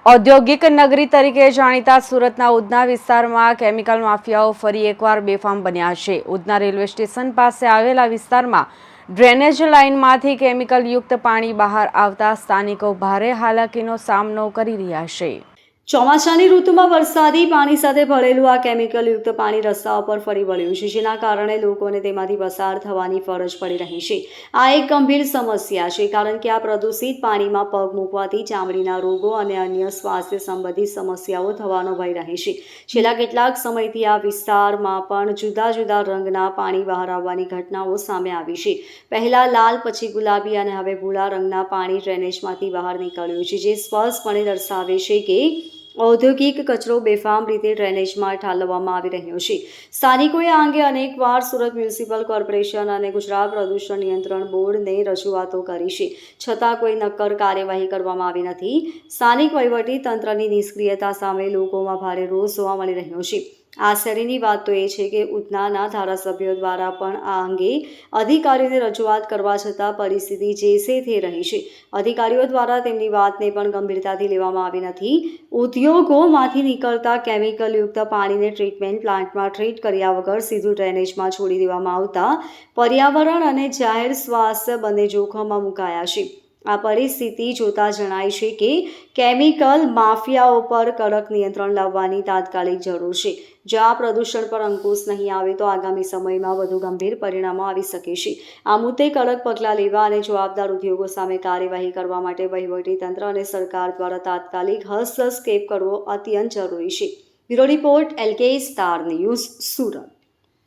ઔદ્યોગિક નગરી તરીકે જાણીતા સુરતના ઉધના વિસ્તારમાં કેમિકલ માફિયાઓ ફરી એકવાર બેફામ બન્યા છે। ઉધના રેલવે સ્ટેશન પાસે આવેલા વિસ્તારમાં ડ્રેનેજ લાઇનમાંથી કેમિકલયુક્ત પાણી બહાર આવતા સ્થાનિકો ભારે હાલાકીનો સામનો કરી રહ્યા છે। ચોમાસાની ઋતુમાં વરસાદી પાણી સાથે ભરેલું આ કેમિકલયુક્ત પાણી રસ્તાઓ પર ફરી વળ્યું છે, જેના કારણે લોકોને તેમાંથી પસાર થવાની ફરજ પડી રહી છે। આ એક ગંભીર સમસ્યા છે, કારણ કે આ પ્રદૂષિત પાણીમાં પગ મૂકવાથી ચામડીના રોગો અને અન્ય સ્વાસ્થ્ય સંબંધિત સમસ્યાઓ થવાનો ભય રહે છે। છેલ્લા કેટલાક સમયથી આ વિસ્તારમાં પણ જુદા જુદા રંગના પાણી બહાર આવવાની ઘટનાઓ સામે આવી છે। પહેલા લાલ, પછી ગુલાબી અને હવે ભૂરા રંગના પાણી ડ્રેનેજમાંથી બહાર નીકળ્યું છે, જે સ્પષ્ટપણે દર્શાવે છે કે ઔદ્યોગિક કચરો બેફામ રીતે ડ્રેનેજમાં ઠાલવવામાં આવી રહ્યો છે। સ્થાનિકોએ આ અંગે અનેકવાર સુરત મ્યુનિસિપલ કોર્પોરેશન અને ગુજરાત પ્રદૂષણ નિયંત્રણ બોર્ડને રજૂઆતો કરી છે, છતાં કોઈ નક્કર કાર્યવાહી કરવામાં આવી નથી। સ્થાનિક વહીવટી તંત્રની નિષ્ક્રિયતા સામે લોકોમાં ભારે રોષ જોવા મળી રહ્યો છે। આશ્ચર્યની વાત તો એ છે કે ઉધનાના ધારાસભ્યો દ્વારા પણ આ અંગે અધિકારીઓને રજૂઆત કરવા છતાં પરિસ્થિતિ જેસે થઈ રહી છે। અધિકારીઓ દ્વારા તેમની વાતને પણ ગંભીરતાથી લેવામાં આવી નથી। ઉદ્યોગોમાંથી નીકળતા કેમિકલયુક્ત પાણીને ટ્રીટમેન્ટ પ્લાન્ટમાં ટ્રીટ કર્યા વગર સીધું ડ્રેનેજમાં છોડી દેવામાં આવતા પર્યાવરણ અને જાહેર સ્વાસ્થ્ય બંને જોખમમાં મુકાયા છે। આ પરિસ્થિતિ જોતા જણાય છે કે કેમિકલ માફિયાઓ પર કડક નિયંત્રણ લાવવાની તાત્કાલિક જરૂર છે। જો આ પ્રદૂષણ પર અંકુશ નહીં આવે તો આગામી સમયમાં વધુ ગંભીર પરિણામો આવી શકે છે। આ મુદ્દે કડક પગલાં લેવા અને જવાબદાર ઉદ્યોગો સામે કાર્યવાહી કરવા માટે વહીવટીતંત્ર અને સરકાર દ્વારા તાત્કાલિક હસ્તક્ષેપ કરવો અત્યંત જરૂરી છે। Bureau report, LK star news, Surat.